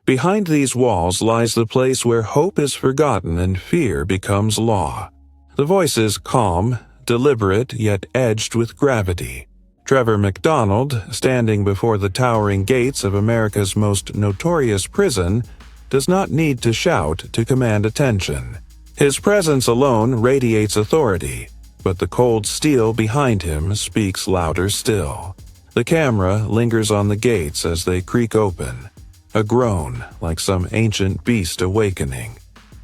Behind these walls lies the place where hope is forgotten and fear becomes law. The voice is calm, deliberate, yet edged with gravity. Trevor McDonald, standing before the towering gates of America's most notorious prison, does not need to shout to command attention. His presence alone radiates authority, but the cold steel behind him speaks louder still. The camera lingers on the gates as they creak open, a groan like some ancient beast awakening.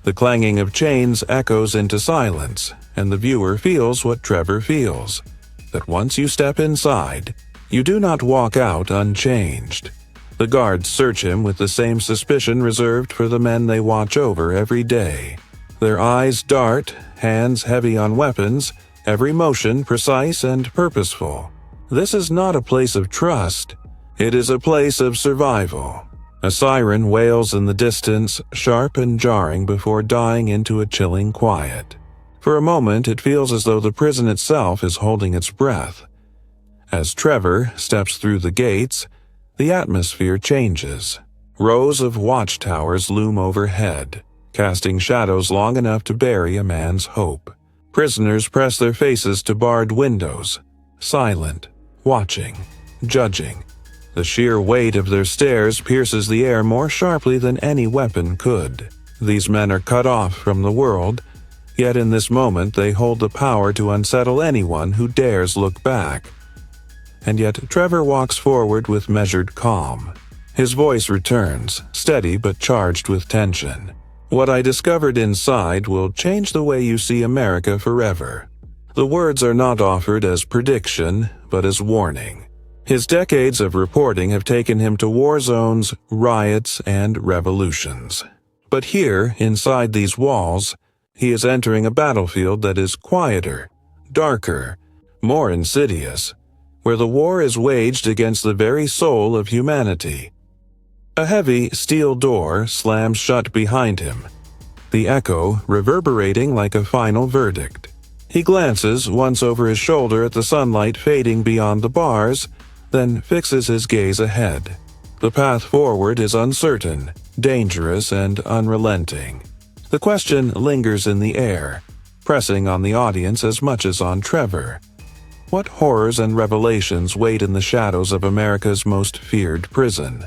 The clanging of chains echoes into silence, and the viewer feels what Trevor feels, that once you step inside, you do not walk out unchanged. The guards search him with the same suspicion reserved for the men they watch over every day. Their eyes dart, hands heavy on weapons, every motion precise and purposeful. This is not a place of trust. It is a place of survival. A siren wails in the distance, sharp and jarring before dying into a chilling quiet. For a moment, it feels as though the prison itself is holding its breath. As Trevor steps through the gates, the atmosphere changes. Rows of watchtowers loom overhead, casting shadows long enough to bury a man's hope. Prisoners press their faces to barred windows, silent, watching, judging. The sheer weight of their stares pierces the air more sharply than any weapon could. These men are cut off from the world, yet in this moment they hold the power to unsettle anyone who dares look back. And yet Trevor walks forward with measured calm. His voice returns, steady but charged with tension. What I discovered inside will change the way you see America forever. The words are not offered as prediction, but as warning. His decades of reporting have taken him to war zones, riots, and revolutions. But here, inside these walls, he is entering a battlefield that is quieter, darker, more insidious, where the war is waged against the very soul of humanity. A heavy steel door slams shut behind him, the echo reverberating like a final verdict. He glances once over his shoulder at the sunlight fading beyond the bars, then fixes his gaze ahead. The path forward is uncertain, dangerous, and unrelenting. The question lingers in the air, pressing on the audience as much as on Trevor. What horrors and revelations wait in the shadows of America's most feared prison?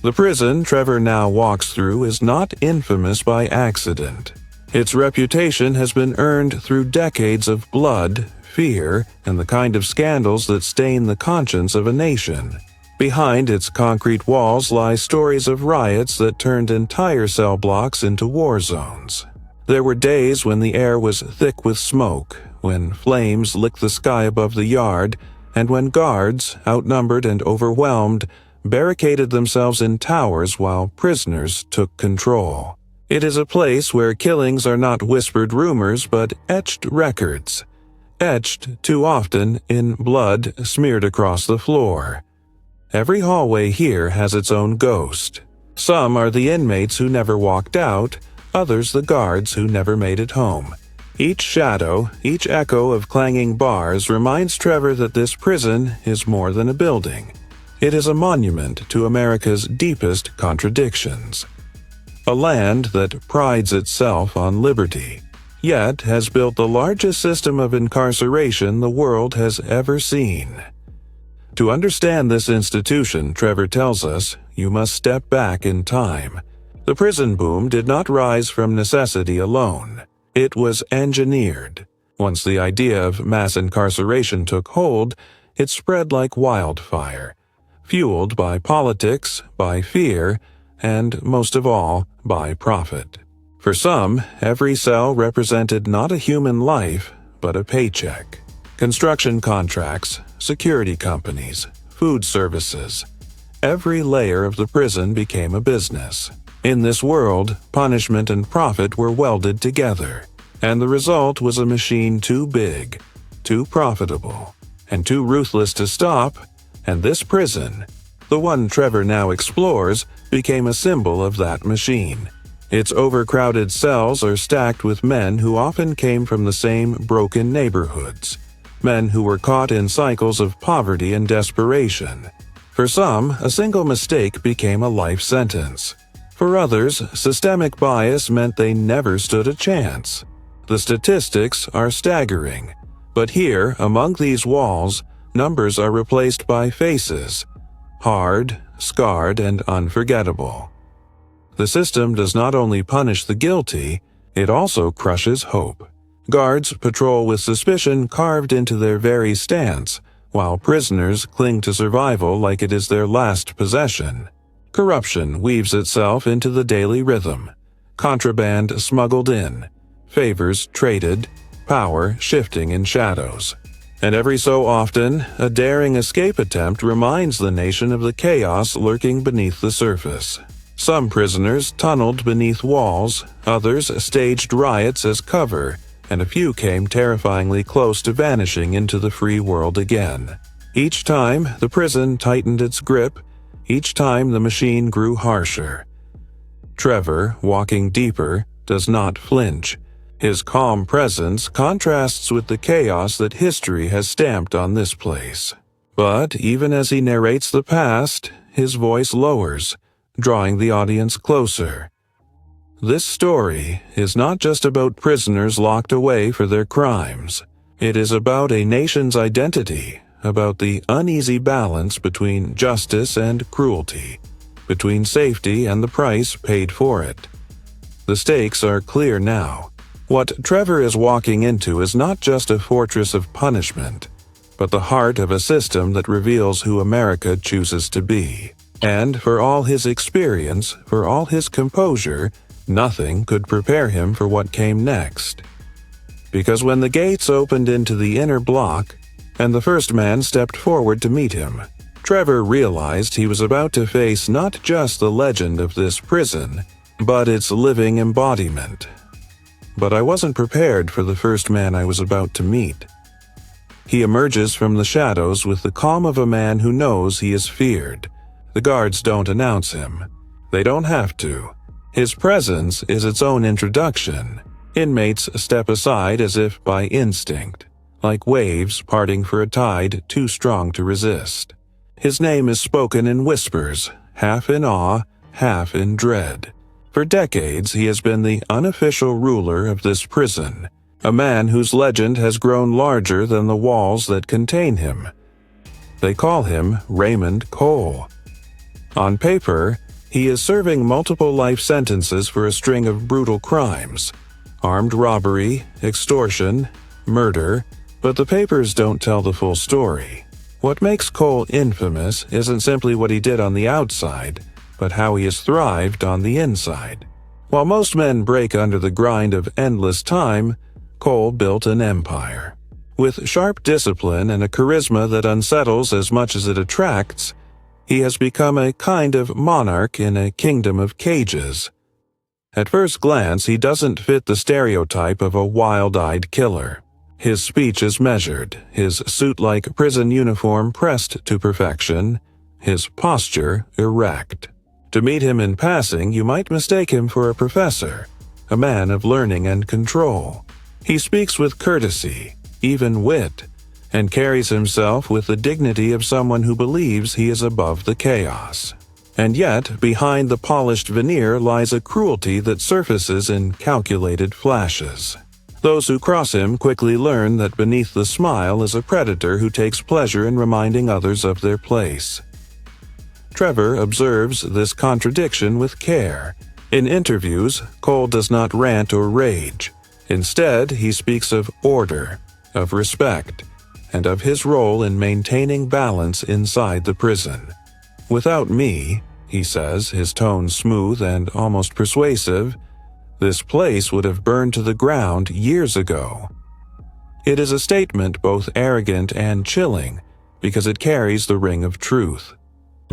The prison Trevor now walks through is not infamous by accident. Its reputation has been earned through decades of blood, fear, and the kind of scandals that stain the conscience of a nation. Behind its concrete walls lie stories of riots that turned entire cell blocks into war zones. There were days when the air was thick with smoke, when flames licked the sky above the yard, and when guards, outnumbered and overwhelmed, barricaded themselves in towers while prisoners took control. It is a place where killings are not whispered rumors but etched records, etched too often in blood smeared across the floor. Every hallway here has its own ghost. Some are the inmates who never walked out, others the guards who never made it home. Each shadow, each echo of clanging bars reminds Trevor that this prison is more than a building. It is a monument to America's deepest contradictions. A land that prides itself on liberty, yet has built the largest system of incarceration the world has ever seen. To understand this institution, Trevor tells us, you must step back in time. The prison boom did not rise from necessity alone. It was engineered. Once the idea of mass incarceration took hold, it spread like wildfire, fueled by politics, by fear, and, most of all, by profit. For some, every cell represented not a human life, but a paycheck. Construction contracts, security companies, food services. Every layer of the prison became a business. In this world, punishment and profit were welded together, and the result was a machine too big, too profitable, and too ruthless to stop, and this prison, the one Trevor now explores, became a symbol of that machine. Its overcrowded cells are stacked with men who often came from the same broken neighborhoods, men who were caught in cycles of poverty and desperation. For some, a single mistake became a life sentence. For others, systemic bias meant they never stood a chance. The statistics are staggering, but here, among these walls, numbers are replaced by faces, hard, scarred, and unforgettable. The system does not only punish the guilty, it also crushes hope. Guards patrol with suspicion carved into their very stance, while prisoners cling to survival like it is their last possession. Corruption weaves itself into the daily rhythm. Contraband smuggled in, favors traded, power shifting in shadows. And every so often, a daring escape attempt reminds the nation of the chaos lurking beneath the surface. Some prisoners tunneled beneath walls, others staged riots as cover, and a few came terrifyingly close to vanishing into the free world again. Each time, the prison tightened its grip. Each time, the machine grew harsher. Trevor, walking deeper, does not flinch. His calm presence contrasts with the chaos that history has stamped on this place. But even as he narrates the past, his voice lowers, drawing the audience closer. This story is not just about prisoners locked away for their crimes. It is about a nation's identity, about the uneasy balance between justice and cruelty, between safety and the price paid for it. The stakes are clear now. What Trevor is walking into is not just a fortress of punishment, but the heart of a system that reveals who America chooses to be. And for all his experience, for all his composure, nothing could prepare him for what came next. Because when the gates opened into the inner block, and the first man stepped forward to meet him, Trevor realized he was about to face not just the legend of this prison, but its living embodiment. But I wasn't prepared for the first man I was about to meet. He emerges from the shadows with the calm of a man who knows he is feared. The guards don't announce him. They don't have to. His presence is its own introduction. Inmates step aside as if by instinct, like waves parting for a tide too strong to resist. His name is spoken in whispers, half in awe, half in dread. For decades, he has been the unofficial ruler of this prison, a man whose legend has grown larger than the walls that contain him. They call him Raymond Cole. On paper, he is serving multiple life sentences for a string of brutal crimes: armed robbery, extortion, murder, but the papers don't tell the full story. What makes Cole infamous isn't simply what he did on the outside, but how he has thrived on the inside. While most men break under the grind of endless time, Cole built an empire. With sharp discipline and a charisma that unsettles as much as it attracts, he has become a kind of monarch in a kingdom of cages. At first glance, he doesn't fit the stereotype of a wild-eyed killer. His speech is measured, his suit-like prison uniform pressed to perfection, his posture erect. To meet him in passing, you might mistake him for a professor, a man of learning and control. He speaks with courtesy, even wit, and carries himself with the dignity of someone who believes he is above the chaos. And yet, behind the polished veneer lies a cruelty that surfaces in calculated flashes. Those who cross him quickly learn that beneath the smile is a predator who takes pleasure in reminding others of their place. Trevor observes this contradiction with care. In interviews, Cole does not rant or rage. Instead, he speaks of order, of respect, and of his role in maintaining balance inside the prison. "Without me," he says, his tone smooth and almost persuasive, "this place would have burned to the ground years ago." It is a statement both arrogant and chilling, because it carries the ring of truth.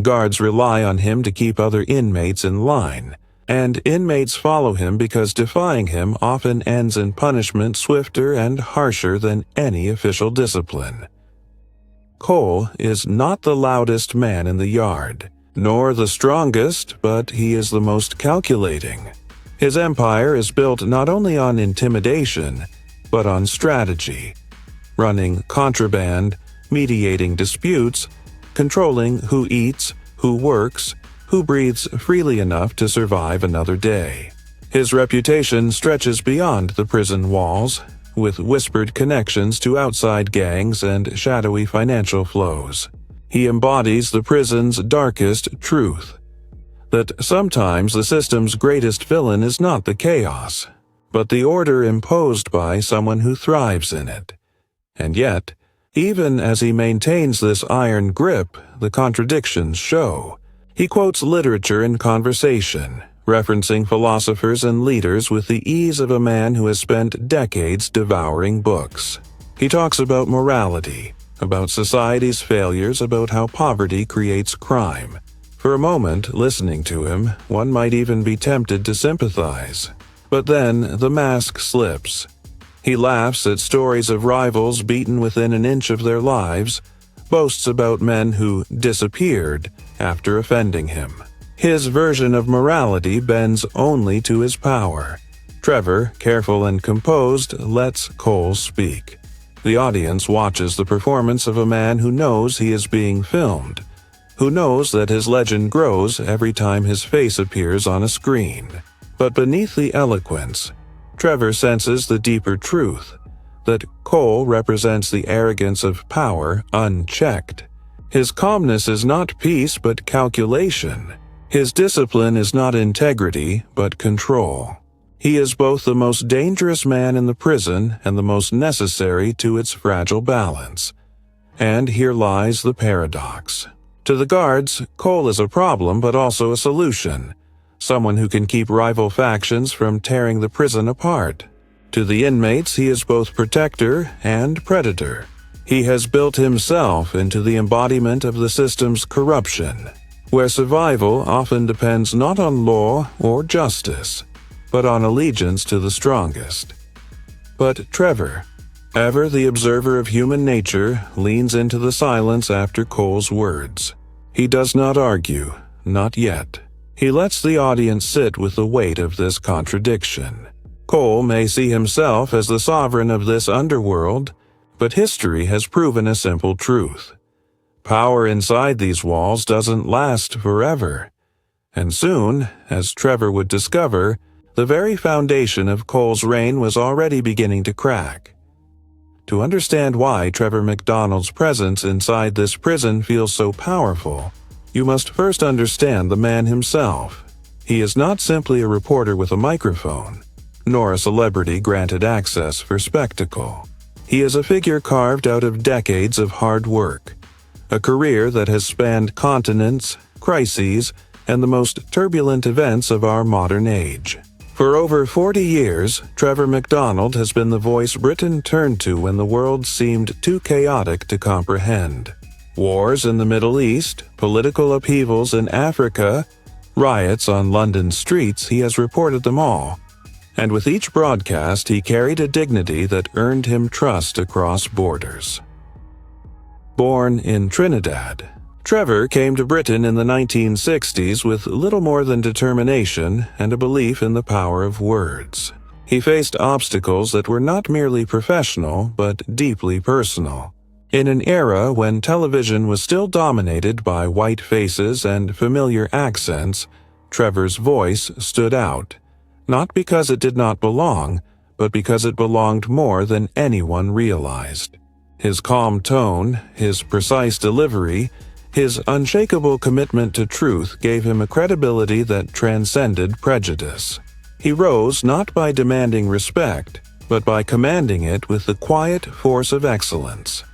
Guards rely on him to keep other inmates in line, and inmates follow him because defying him often ends in punishment swifter and harsher than any official discipline. Cole is not the loudest man in the yard, nor the strongest, but he is the most calculating. His empire is built not only on intimidation, but on strategy, running contraband, mediating disputes, controlling who eats, who works, who breathes freely enough to survive another day. His reputation stretches beyond the prison walls, with whispered connections to outside gangs and shadowy financial flows. He embodies the prison's darkest truth, that sometimes the system's greatest villain is not the chaos, but the order imposed by someone who thrives in it. And yet, even as he maintains this iron grip, the contradictions show. He quotes literature in conversation, referencing philosophers and leaders with the ease of a man who has spent decades devouring books. He talks about morality, about society's failures, about how poverty creates crime. For a moment, listening to him, one might even be tempted to sympathize. But then the mask slips. He laughs at stories of rivals beaten within an inch of their lives, boasts about men who disappeared after offending him. His version of morality bends only to his power. Trevor, careful and composed, lets Cole speak. The audience watches the performance of a man who knows he is being filmed, who knows that his legend grows every time his face appears on a screen. But beneath the eloquence, Trevor senses the deeper truth, that Cole represents the arrogance of power unchecked. His calmness is not peace but calculation. His discipline is not integrity but control. He is both the most dangerous man in the prison and the most necessary to its fragile balance. And here lies the paradox. To the guards, Cole is a problem but also a solution, someone who can keep rival factions from tearing the prison apart. To the inmates, he is both protector and predator. He has built himself into the embodiment of the system's corruption, where survival often depends not on law or justice, but on allegiance to the strongest. But Trevor, ever the observer of human nature, leans into the silence after Cole's words. He does not argue, not yet. He lets the audience sit with the weight of this contradiction. Cole may see himself as the sovereign of this underworld, but history has proven a simple truth. Power inside these walls doesn't last forever. And soon, as Trevor would discover, the very foundation of Cole's reign was already beginning to crack. To understand why Trevor McDonald's presence inside this prison feels so powerful, you must first understand the man himself. He is not simply a reporter with a microphone, nor a celebrity granted access for spectacle. He is a figure carved out of decades of hard work, a career that has spanned continents, crises, and the most turbulent events of our modern age. For over 40 years, Trevor McDonald has been the voice Britain turned to when the world seemed too chaotic to comprehend. Wars in the Middle East, political upheavals in Africa, riots on London streets, he has reported them all. And with each broadcast, he carried a dignity that earned him trust across borders. Born in Trinidad, Trevor came to Britain in the 1960s with little more than determination and a belief in the power of words. He faced obstacles that were not merely professional, but deeply personal. In an era when television was still dominated by white faces and familiar accents, Trevor's voice stood out, not because it did not belong, but because it belonged more than anyone realized. His calm tone, his precise delivery, his unshakable commitment to truth gave him a credibility that transcended prejudice. He rose not by demanding respect, but by commanding it with the quiet force of excellence.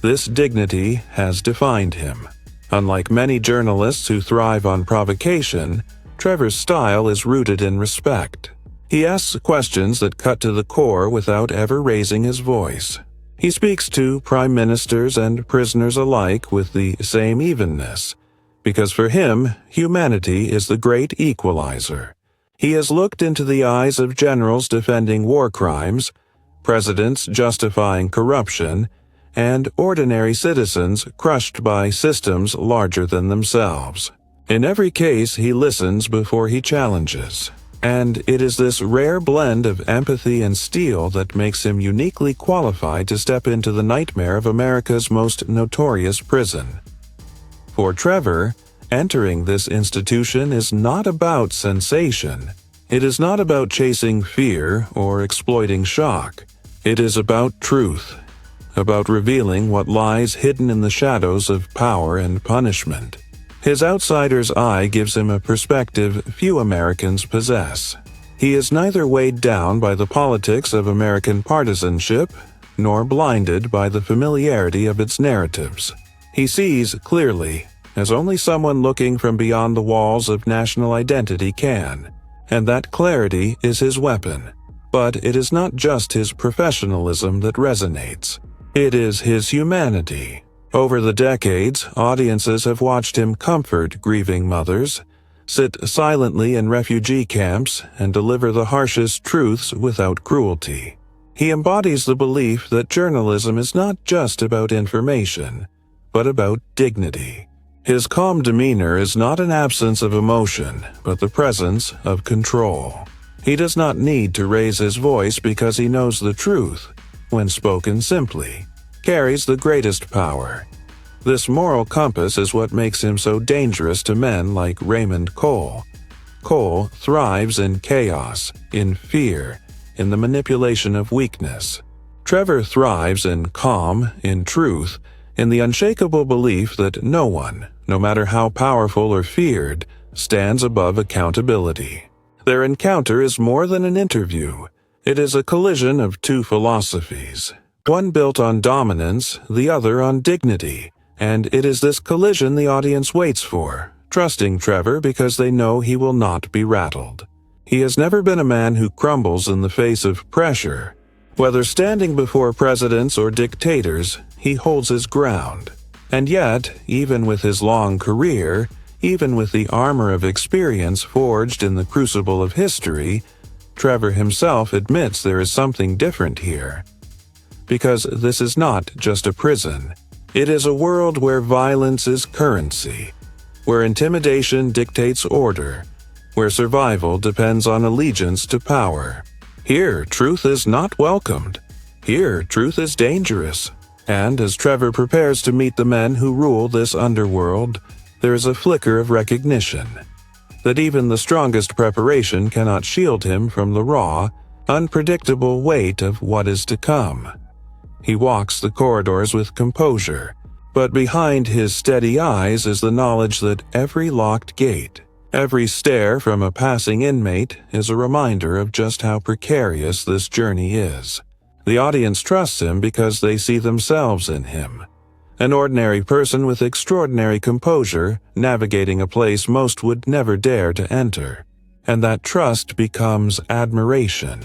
This dignity has defined him. Unlike many journalists who thrive on provocation, Trevor's style is rooted in respect. He asks questions that cut to the core without ever raising his voice. He speaks to prime ministers and prisoners alike with the same evenness, because for him, humanity is the great equalizer. He has looked into the eyes of generals defending war crimes, presidents justifying corruption, and ordinary citizens crushed by systems larger than themselves. In every case, he listens before he challenges. And it is this rare blend of empathy and steel that makes him uniquely qualified to step into the nightmare of America's most notorious prison. For Trevor, Entering this institution is not about sensation. It is not about chasing fear or exploiting shock. It is about truth, about revealing what lies hidden in the shadows of power and punishment. His outsider's eye gives him a perspective few Americans possess. He is neither weighed down by the politics of American partisanship, nor blinded by the familiarity of its narratives. He sees clearly, as only someone looking from beyond the walls of national identity can, and that clarity is his weapon. But it is not just his professionalism that resonates. It is his humanity. Over the decades, audiences have watched him comfort grieving mothers, sit silently in refugee camps, and deliver the harshest truths without cruelty. He embodies the belief that journalism is not just about information, but about dignity. His calm demeanor is not an absence of emotion, but the presence of control. He does not need to raise his voice because he knows the truth, when spoken simply, carries the greatest power. This moral compass is what makes him so dangerous to men like Raymond Cole. Cole thrives in chaos, in fear, in the manipulation of weakness. Trevor thrives in calm, in truth, in the unshakable belief that no one, no matter how powerful or feared, stands above accountability. Their encounter is more than an interview. It is a collision of two philosophies, one built on dominance, the other on dignity, and it is this collision the audience waits for, trusting Trevor because they know he will not be rattled. He has never been a man who crumbles in the face of pressure. Whether standing before presidents or dictators, he holds his ground. And yet, even with his long career, even with the armor of experience forged in the crucible of history, Trevor himself admits there is something different here. Because this is not just a prison. It is a world where violence is currency, where intimidation dictates order, where survival depends on allegiance to power. Here, truth is not welcomed. Here, truth is dangerous. And as Trevor prepares to meet the men who rule this underworld, there is a flicker of recognition that even the strongest preparation cannot shield him from the raw, unpredictable weight of what is to come. He walks the corridors with composure, but behind his steady eyes is the knowledge that every locked gate, every stare from a passing inmate is a reminder of just how precarious this journey is. The audience trusts him because they see themselves in him. An ordinary person with extraordinary composure, navigating a place most would never dare to enter. And that trust becomes admiration.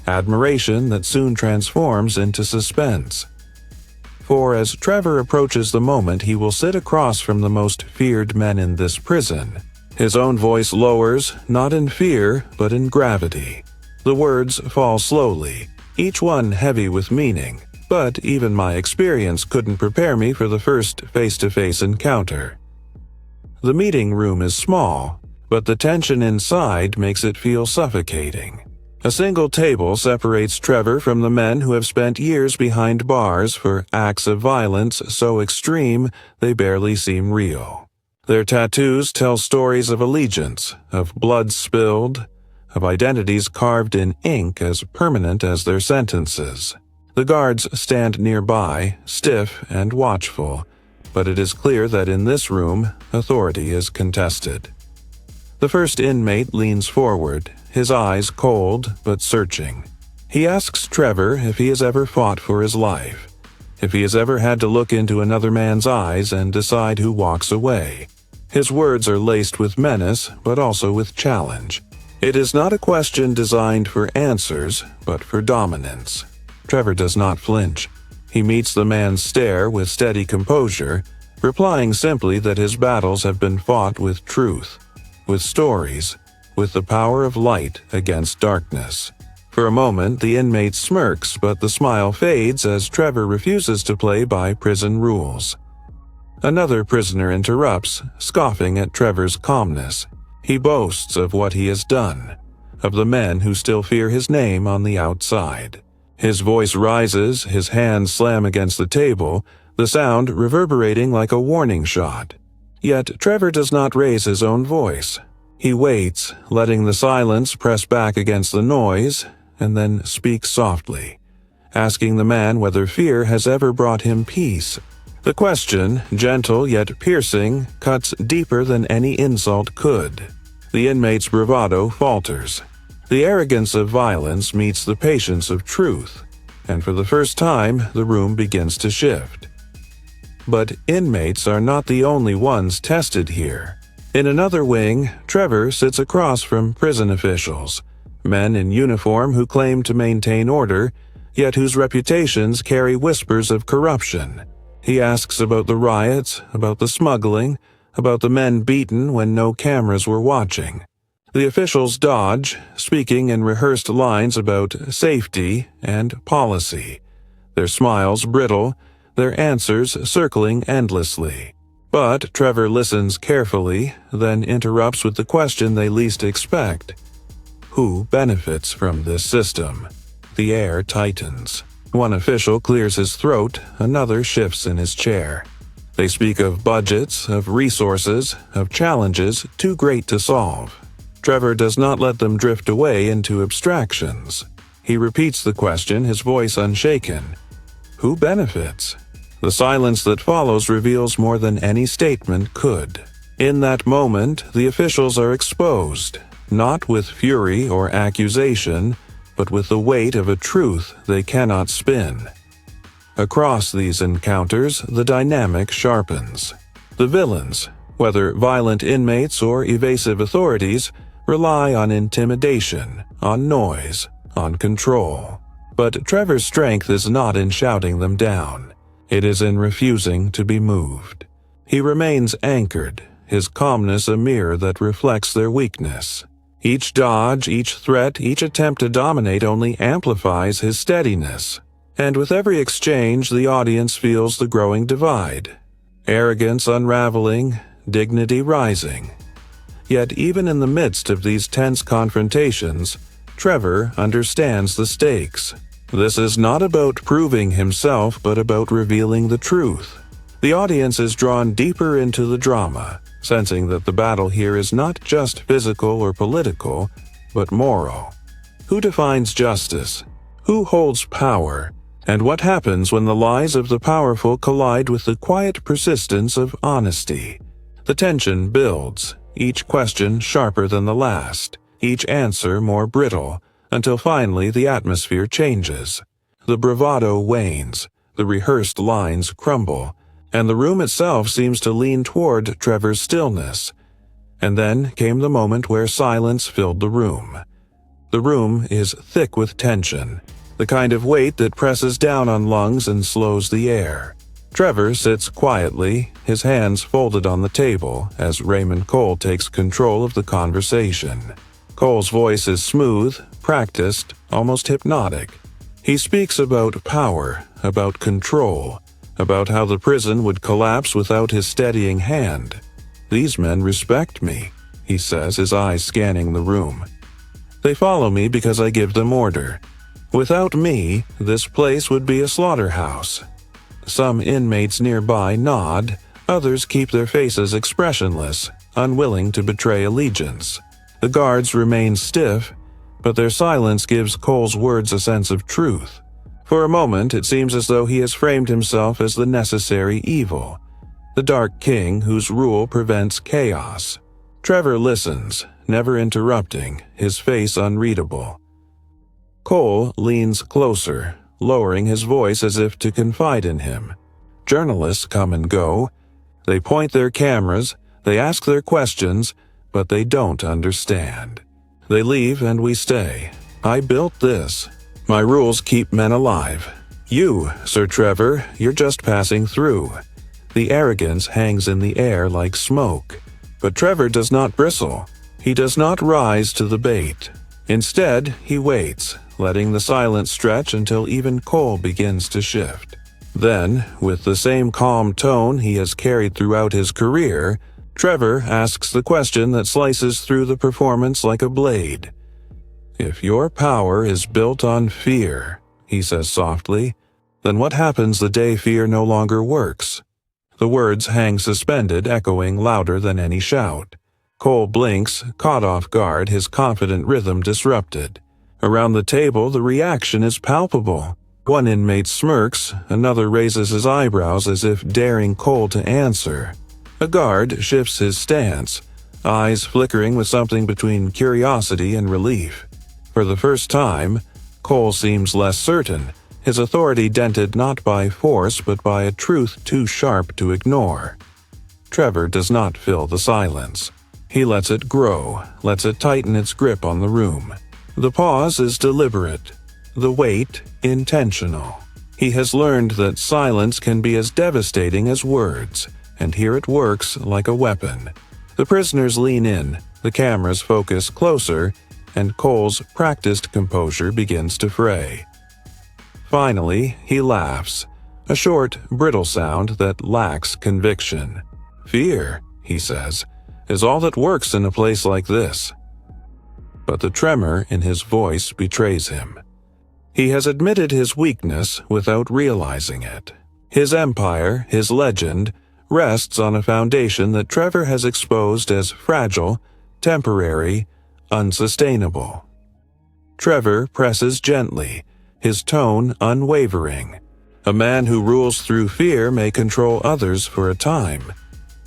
Admiration that soon transforms into suspense. For as Trevor approaches the moment he will sit across from the most feared men in this prison, his own voice lowers, not in fear, but in gravity. The words fall slowly, each one heavy with meaning, but even my experience couldn't prepare me for the first face-to-face encounter. The meeting room is small, but the tension inside makes it feel suffocating. A single table separates Trevor from the men who have spent years behind bars for acts of violence so extreme they barely seem real. Their tattoos tell stories of allegiance, of blood spilled, of identities carved in ink as permanent as their sentences. The guards stand nearby, stiff and watchful, but it is clear that in this room, authority is contested. The first inmate leans forward, his eyes cold but searching. He asks Trevor if he has ever fought for his life, if he has ever had to look into another man's eyes and decide who walks away. His words are laced with menace, but also with challenge. It is not a question designed for answers, but for dominance. Trevor does not flinch. He meets the man's stare with steady composure, replying simply that his battles have been fought with truth, with stories, with the power of light against darkness. For a moment, the inmate smirks, but the smile fades as Trevor refuses to play by prison rules. Another prisoner interrupts, scoffing at Trevor's calmness. He boasts of what he has done, of the men who still fear his name on the outside. His voice rises, his hands slam against the table, the sound reverberating like a warning shot. Yet Trevor does not raise his own voice. He waits, letting the silence press back against the noise, and then speaks softly, asking the man whether fear has ever brought him peace. The question, gentle yet piercing, cuts deeper than any insult could. The inmate's bravado falters. The arrogance of violence meets the patience of truth, and for the first time, the room begins to shift. But inmates are not the only ones tested here. In another wing, Trevor sits across from prison officials, men in uniform who claim to maintain order, yet whose reputations carry whispers of corruption. He asks about the riots, about the smuggling, about the men beaten when no cameras were watching. The officials dodge, speaking in rehearsed lines about safety and policy, their smiles brittle, their answers circling endlessly. But Trevor listens carefully, then interrupts with the question they least expect. Who benefits from this system? The air tightens. One official clears his throat, another shifts in his chair. They speak of budgets, of resources, of challenges too great to solve. Trevor does not let them drift away into abstractions. He repeats the question, his voice unshaken. Who benefits? The silence that follows reveals more than any statement could. In that moment, the officials are exposed, not with fury or accusation, but with the weight of a truth they cannot spin. Across these encounters, the dynamic sharpens. The villains, whether violent inmates or evasive authorities, rely on intimidation, on noise, on control. But Trevor's strength is not in shouting them down. It is in refusing to be moved. He remains anchored, his calmness a mirror that reflects their weakness. Each dodge, each threat, each attempt to dominate only amplifies his steadiness. And with every exchange, the audience feels the growing divide. Arrogance unraveling, dignity rising. Yet even in the midst of these tense confrontations, Trevor understands the stakes. This is not about proving himself, but about revealing the truth. The audience is drawn deeper into the drama, sensing that the battle here is not just physical or political, but moral. Who defines justice? Who holds power? And what happens when the lies of the powerful collide with the quiet persistence of honesty? The tension builds, each question sharper than the last, each answer more brittle, until finally the atmosphere changes. The bravado wanes, the rehearsed lines crumble, and the room itself seems to lean toward Trevor's stillness. And then came the moment where silence filled the room. The room is thick with tension, the kind of weight that presses down on lungs and slows the air. Trevor sits quietly, his hands folded on the table, as Raymond Cole takes control of the conversation. Cole's voice is smooth, practiced, almost hypnotic. He speaks about power, about control, about how the prison would collapse without his steadying hand. "These men respect me," he says, his eyes scanning the room. "They follow me because I give them order. Without me, this place would be a slaughterhouse." Some inmates nearby nod, others keep their faces expressionless, unwilling to betray allegiance. The guards remain stiff, but their silence gives Cole's words a sense of truth. For a moment, it seems as though he has framed himself as the necessary evil, the Dark King whose rule prevents chaos. Trevor listens, never interrupting, his face unreadable. Cole leans closer, lowering his voice as if to confide in him. Journalists come and go. They point their cameras, they ask their questions, but they don't understand. They leave and we stay. I built this. My rules keep men alive. You, Sir Trevor, you're just passing through. The arrogance hangs in the air like smoke. But Trevor does not bristle. He does not rise to the bait. Instead, he waits, letting the silence stretch until even Cole begins to shift. Then, with the same calm tone he has carried throughout his career, Trevor asks the question that slices through the performance like a blade. "If your power is built on fear," he says softly, "then what happens the day fear no longer works?" The words hang suspended, echoing louder than any shout. Cole blinks, caught off guard, his confident rhythm disrupted. Around the table, the reaction is palpable. One inmate smirks, another raises his eyebrows as if daring Cole to answer. A guard shifts his stance, eyes flickering with something between curiosity and relief. For the first time, Cole seems less certain, his authority dented not by force but by a truth too sharp to ignore. Trevor does not fill the silence. He lets it grow, lets it tighten its grip on the room. The pause is deliberate, the wait intentional. He has learned that silence can be as devastating as words, and here it works like a weapon. The prisoners lean in, the cameras focus closer, and Cole's practiced composure begins to fray. Finally, he laughs, a short, brittle sound that lacks conviction. "Fear," he says, "is all that works in a place like this." But the tremor in his voice betrays him. He has admitted his weakness without realizing it. His empire, his legend, rests on a foundation that Trevor has exposed as fragile, temporary, unsustainable. Trevor presses gently, his tone unwavering. A man who rules through fear may control others for a time,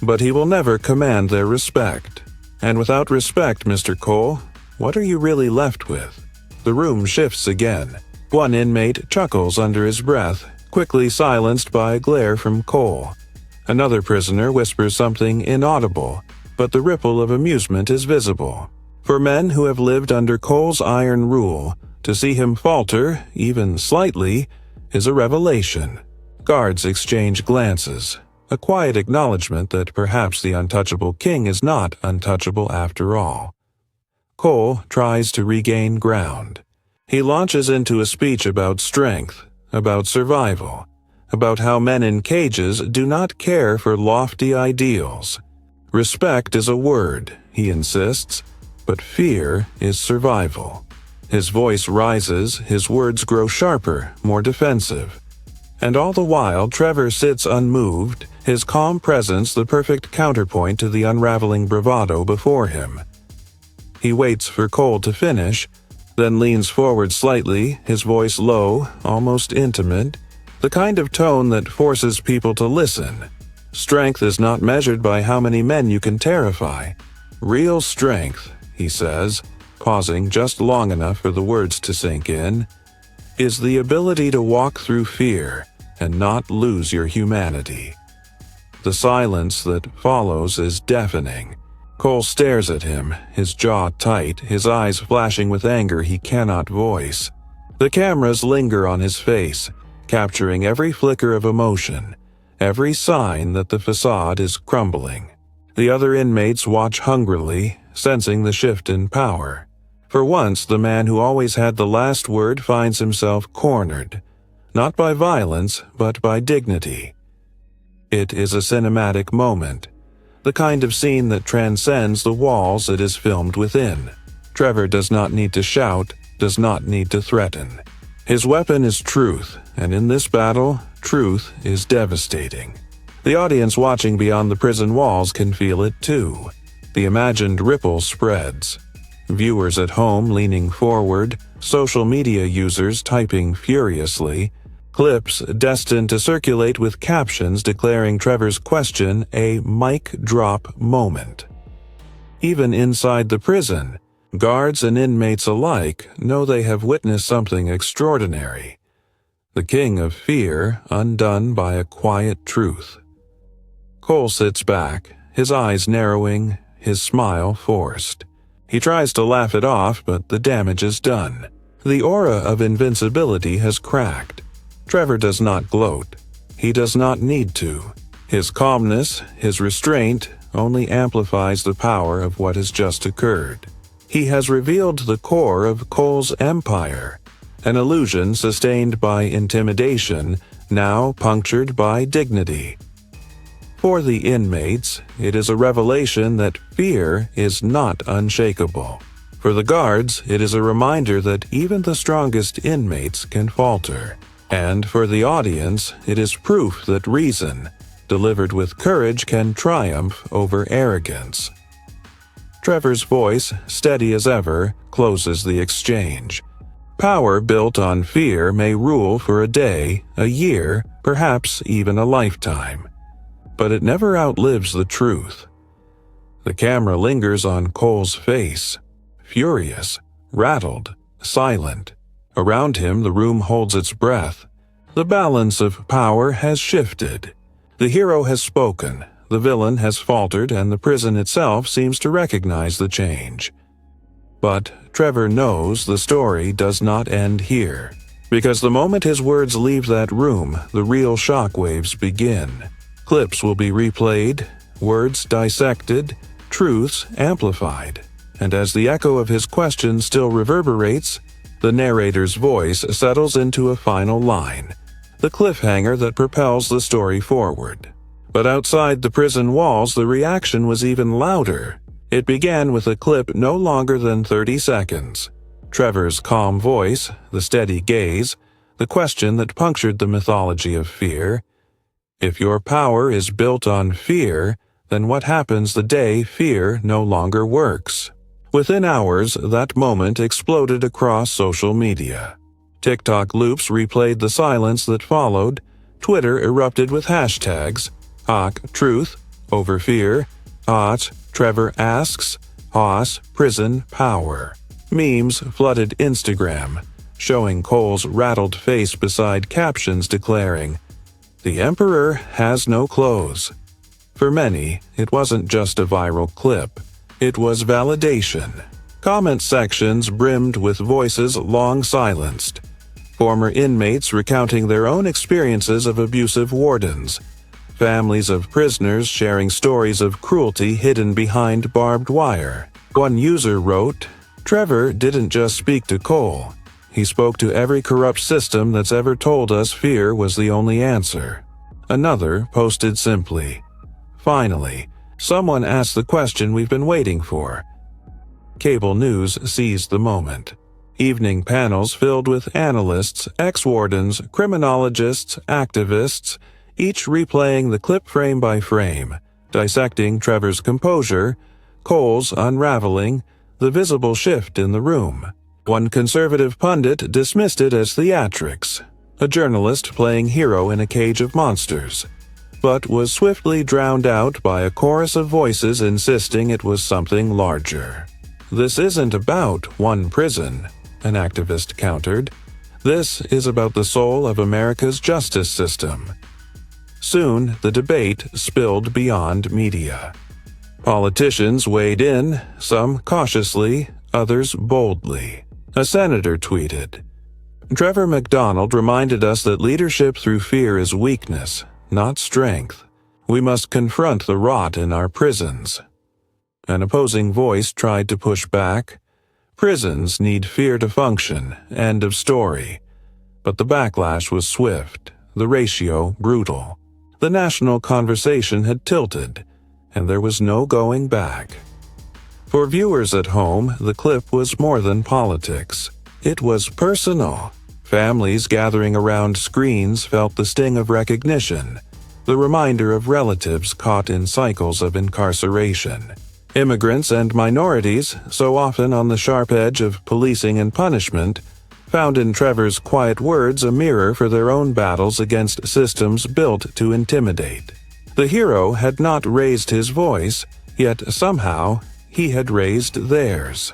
but he will never command their respect. And without respect, Mr. Cole, what are you really left with? The room shifts again. One inmate chuckles under his breath, quickly silenced by a glare from Cole. Another prisoner whispers something inaudible, but the ripple of amusement is visible. For men who have lived under Cole's iron rule, to see him falter, even slightly, is a revelation. Guards exchange glances, a quiet acknowledgement that perhaps the untouchable king is not untouchable after all. Cole tries to regain ground. He launches into a speech about strength, about survival, about how men in cages do not care for lofty ideals. Respect is a word, he insists, but fear is survival. His voice rises, his words grow sharper, more defensive. And all the while, Trevor sits unmoved, his calm presence the perfect counterpoint to the unraveling bravado before him. He waits for Cole to finish, then leans forward slightly, his voice low, almost intimate, the kind of tone that forces people to listen. Strength is not measured by how many men you can terrify. Real strength, he says, pausing just long enough for the words to sink in, is the ability to walk through fear and not lose your humanity. The silence that follows is deafening. Cole stares at him, his jaw tight, his eyes flashing with anger he cannot voice. The cameras linger on his face, capturing every flicker of emotion, every sign that the facade is crumbling. The other inmates watch hungrily, sensing the shift in power. For once, the man who always had the last word finds himself cornered, not by violence, but by dignity. It is a cinematic moment, the kind of scene that transcends the walls it is filmed within. Trevor does not need to shout, does not need to threaten. His weapon is truth, and in this battle, truth is devastating. The audience watching beyond the prison walls can feel it too. The imagined ripple spreads. Viewers at home leaning forward, social media users typing furiously, clips destined to circulate with captions declaring Trevor's question a mic drop moment. Even inside the prison, guards and inmates alike know they have witnessed something extraordinary. The king of fear undone by a quiet truth. Cole sits back, his eyes narrowing, his smile forced. He tries to laugh it off, but the damage is done. The aura of invincibility has cracked. Trevor does not gloat. He does not need to. His calmness, his restraint, only amplifies the power of what has just occurred. He has revealed the core of Cole's empire, an illusion sustained by intimidation, now punctured by dignity. For the inmates, it is a revelation that fear is not unshakable. For the guards, it is a reminder that even the strongest inmates can falter. And for the audience, it is proof that reason, delivered with courage, can triumph over arrogance. Trevor's voice, steady as ever, closes the exchange. Power built on fear may rule for a day, a year, perhaps even a lifetime. But it never outlives the truth. The camera lingers on Cole's face, furious, rattled, silent. Around him, the room holds its breath. The balance of power has shifted. The hero has spoken, the villain has faltered, and the prison itself seems to recognize the change. But Trevor knows the story does not end here, because the moment his words leave that room, the real shockwaves begin. Clips will be replayed, words dissected, truths amplified, and as the echo of his question still reverberates, the narrator's voice settles into a final line, the cliffhanger that propels the story forward. But outside the prison walls, the reaction was even louder. It began with a clip no longer than 30 seconds. Trevor's calm voice, the steady gaze, the question that punctured the mythology of fear. If your power is built on fear, then what happens the day fear no longer works? Within hours, that moment exploded across social media. TikTok loops replayed the silence that followed. Twitter erupted with hashtags, #truth, over fear, Trevor asks, prison power. Memes flooded Instagram, showing Cole's rattled face beside captions declaring, "The Emperor has no clothes." For many, it wasn't just a viral clip. It was validation. Comment sections brimmed with voices long silenced. Former inmates recounting their own experiences of abusive wardens. Families of prisoners sharing stories of cruelty hidden behind barbed wire. One user wrote, "Trevor didn't just speak to Cole. He spoke to every corrupt system that's ever told us fear was the only answer." Another posted simply, "Finally, someone asked the question we've been waiting for." Cable news seized the moment. Evening panels filled with analysts, ex-wardens, criminologists, activists, each replaying the clip frame by frame, dissecting Trevor's composure, Cole's unraveling, the visible shift in the room. One conservative pundit dismissed it as theatrics, a journalist playing hero in a cage of monsters, but was swiftly drowned out by a chorus of voices insisting it was something larger. "This isn't about one prison," an activist countered. "This is about the soul of America's justice system." Soon, the debate spilled beyond media. Politicians weighed in, some cautiously, others boldly. A senator tweeted, "Trevor McDonald reminded us that leadership through fear is weakness, not strength. We must confront the rot in our prisons." An opposing voice tried to push back. "Prisons need fear to function, end of story." But the backlash was swift, the ratio brutal. The national conversation had tilted, and there was no going back. For viewers at home, the clip was more than politics. It was personal. Families gathering around screens felt the sting of recognition, the reminder of relatives caught in cycles of incarceration. Immigrants and minorities, so often on the sharp edge of policing and punishment, found in Trevor's quiet words a mirror for their own battles against systems built to intimidate. The hero had not raised his voice, yet somehow he had raised theirs.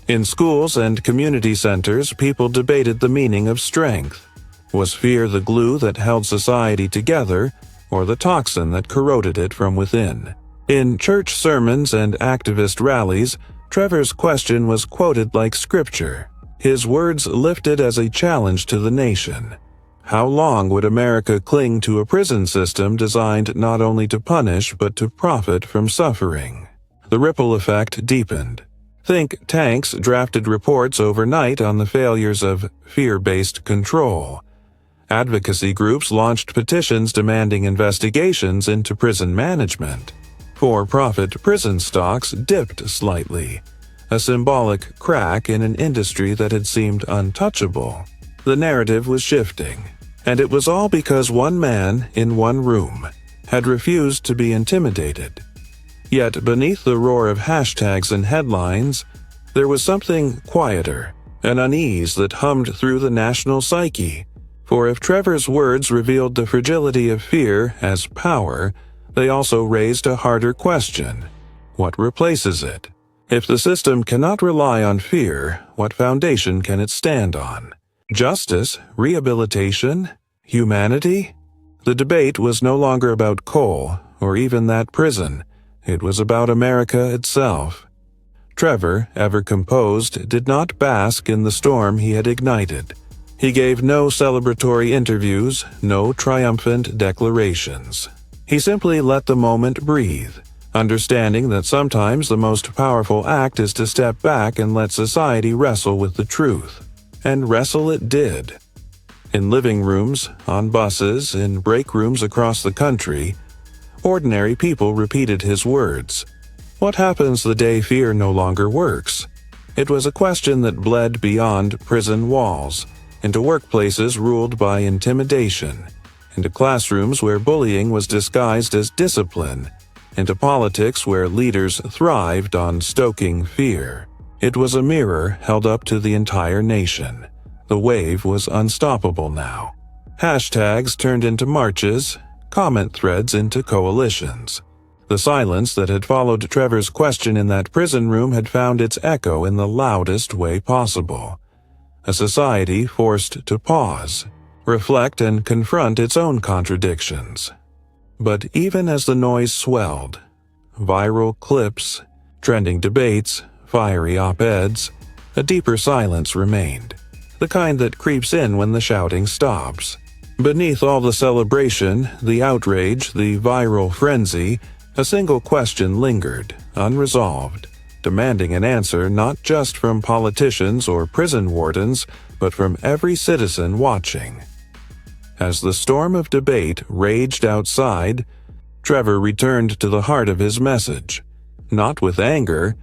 In schools and community centers, people debated the meaning of strength. Was fear the glue that held society together, or the toxin that corroded it from within? In church sermons and activist rallies, Trevor's question was quoted like scripture, his words lifted as a challenge to the nation. How long would America cling to a prison system designed not only to punish but to profit from suffering? The ripple effect deepened. Think tanks drafted reports overnight on the failures of fear-based control. Advocacy groups launched petitions demanding investigations into prison management. For-profit prison stocks dipped slightly, a symbolic crack in an industry that had seemed untouchable. The narrative was shifting, and it was all because one man in one room, had refused to be intimidated. Yet beneath the roar of hashtags and headlines, there was something quieter, an unease that hummed through the national psyche. For if Trevor's words revealed the fragility of fear as power, they also raised a harder question. What replaces it? If the system cannot rely on fear, what foundation can it stand on? Justice? Rehabilitation? Humanity? The debate was no longer about Cole, or even that prison. It was about America itself. Trevor, ever composed, did not bask in the storm he had ignited. He gave no celebratory interviews, no triumphant declarations. He simply let the moment breathe, understanding that sometimes the most powerful act is to step back and let society wrestle with the truth. And wrestle it did. In living rooms, on buses, in break rooms across the country, ordinary people repeated his words. What happens the day fear no longer works? It was a question that bled beyond prison walls, into workplaces ruled by intimidation, into classrooms where bullying was disguised as discipline, into politics where leaders thrived on stoking fear. It was a mirror held up to the entire nation. The wave was unstoppable now. Hashtags turned into marches, comment threads into coalitions. The silence that had followed Trevor's question in that prison room had found its echo in the loudest way possible. A society forced to pause, reflect, and confront its own contradictions. But even as the noise swelled, viral clips, trending debates, fiery op-eds, a deeper silence remained, the kind that creeps in when the shouting stops. Beneath all the celebration, the outrage, the viral frenzy, a single question lingered, unresolved, demanding an answer not just from politicians or prison wardens, but from every citizen watching. As the storm of debate raged outside, Trevor returned to the heart of his message, not with anger,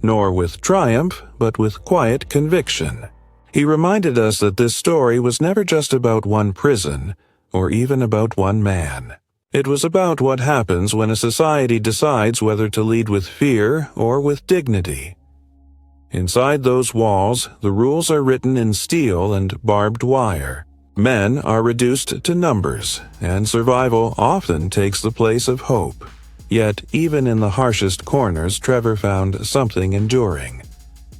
nor with triumph, but with quiet conviction. He reminded us that this story was never just about one prison, or even about one man. It was about what happens when a society decides whether to lead with fear or with dignity. Inside those walls, the rules are written in steel and barbed wire. Men are reduced to numbers, and survival often takes the place of hope. Yet, even in the harshest corners, Trevor found something enduring: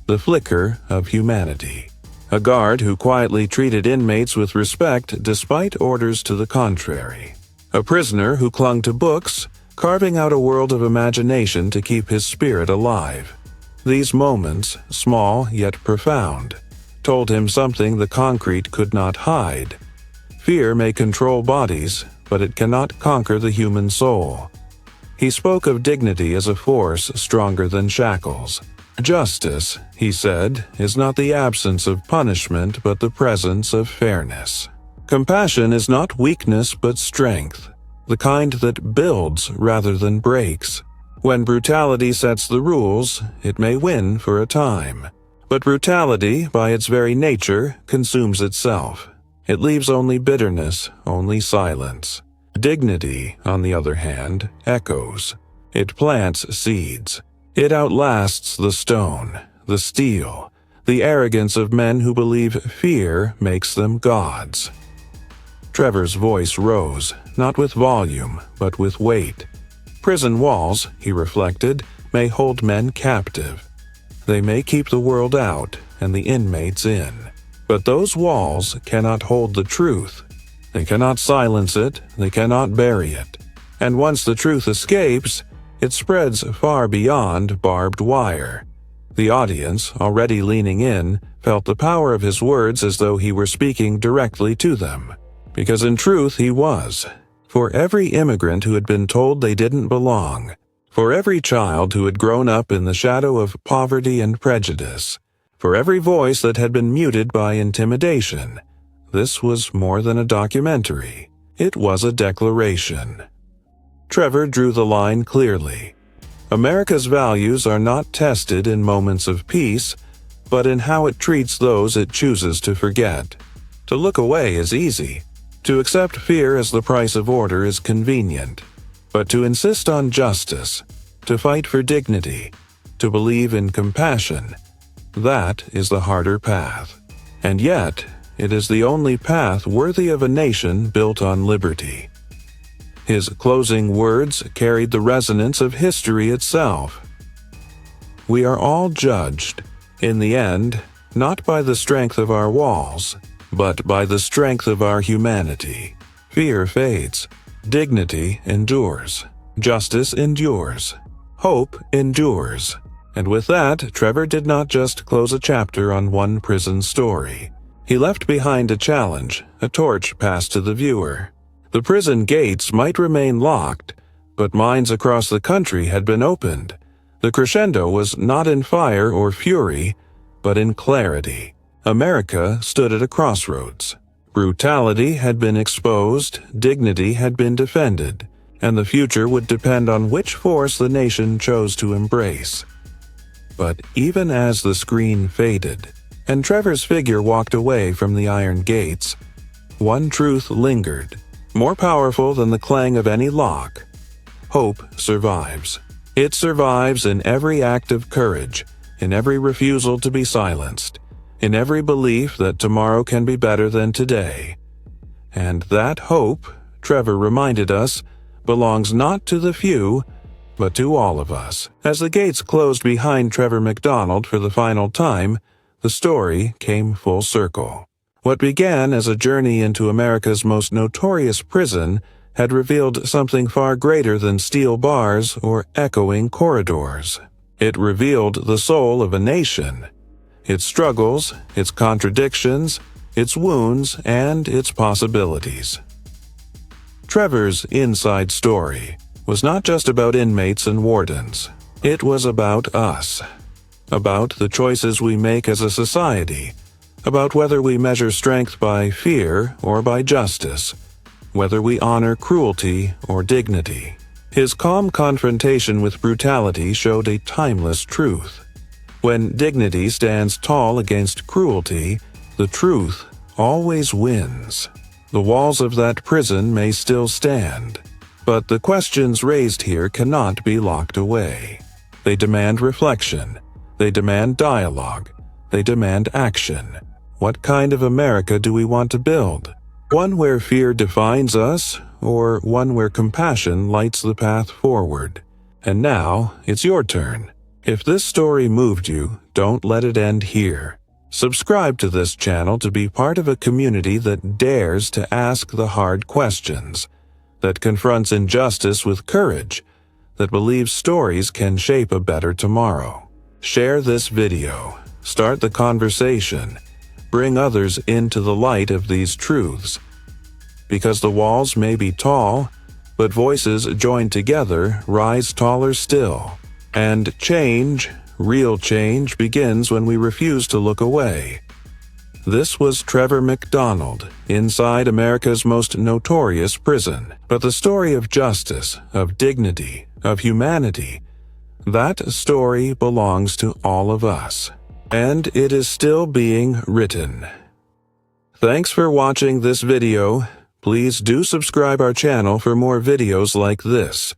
the flicker of humanity. A guard who quietly treated inmates with respect despite orders to the contrary. A prisoner who clung to books, carving out a world of imagination to keep his spirit alive. These moments, small yet profound, told him something the concrete could not hide. Fear may control bodies, but it cannot conquer the human soul. He spoke of dignity as a force stronger than shackles. Justice, he said, is not the absence of punishment but the presence of fairness. Compassion is not weakness but strength, the kind that builds rather than breaks. When brutality sets the rules, it may win for a time. But brutality, by its very nature, consumes itself. It leaves only bitterness, only silence. Dignity, on the other hand, echoes. It plants seeds. It outlasts the stone, the steel, the arrogance of men who believe fear makes them gods. Trevor's voice rose, not with volume, but with weight. Prison walls, he reflected, may hold men captive. They may keep the world out and the inmates in. But those walls cannot hold the truth. They cannot silence it, they cannot bury it. And once the truth escapes, it spreads far beyond barbed wire. The audience, already leaning in, felt the power of his words as though he were speaking directly to them. Because in truth he was. For every immigrant who had been told they didn't belong. For every child who had grown up in the shadow of poverty and prejudice. For every voice that had been muted by intimidation. This was more than a documentary. It was a declaration. Trevor drew the line clearly. America's values are not tested in moments of peace, but in how it treats those it chooses to forget. To look away is easy. To accept fear as the price of order is convenient. But to insist on justice, to fight for dignity, to believe in compassion, that is the harder path. And yet, it is the only path worthy of a nation built on liberty. His closing words carried the resonance of history itself. We are all judged, in the end, not by the strength of our walls, but by the strength of our humanity. Fear fades, dignity endures, justice endures, hope endures. And with that, Trevor did not just close a chapter on one prison story. He left behind a challenge, a torch passed to the viewer. The prison gates might remain locked, but minds across the country had been opened. The crescendo was not in fire or fury, but in clarity. America stood at a crossroads. Brutality had been exposed, dignity had been defended, and the future would depend on which force the nation chose to embrace. But even as the screen faded, and Trevor's figure walked away from the iron gates, one truth lingered, more powerful than the clang of any lock. Hope survives. It survives in every act of courage, in every refusal to be silenced, in every belief that tomorrow can be better than today. And that hope, Trevor reminded us, belongs not to the few, but to all of us. As the gates closed behind Trevor McDonald for the final time, the story came full circle. What began as a journey into America's most notorious prison had revealed something far greater than steel bars or echoing corridors. It revealed the soul of a nation, its struggles, its contradictions, its wounds, and its possibilities. Trevor's inside story was not just about inmates and wardens. It was about us, about the choices we make as a society, about whether we measure strength by fear or by justice, whether we honor cruelty or dignity. His calm confrontation with brutality showed a timeless truth. When dignity stands tall against cruelty, the truth always wins. The walls of that prison may still stand, but the questions raised here cannot be locked away. They demand reflection. They demand dialogue. They demand action. What kind of America do we want to build? One where fear defines us, or one where compassion lights the path forward? And now, it's your turn. If this story moved you, don't let it end here. Subscribe to this channel to be part of a community that dares to ask the hard questions, that confronts injustice with courage, that believes stories can shape a better tomorrow. Share this video. Start the conversation. Bring others into the light of these truths. Because the walls may be tall, but voices joined together rise taller still. And change, real change, begins when we refuse to look away. This was Trevor McDonald, inside America's most notorious prison. But the story of justice, of dignity, of humanity, that story belongs to all of us. And it is still being written. Thanks for watching this video. Please do subscribe our channel for more videos like this.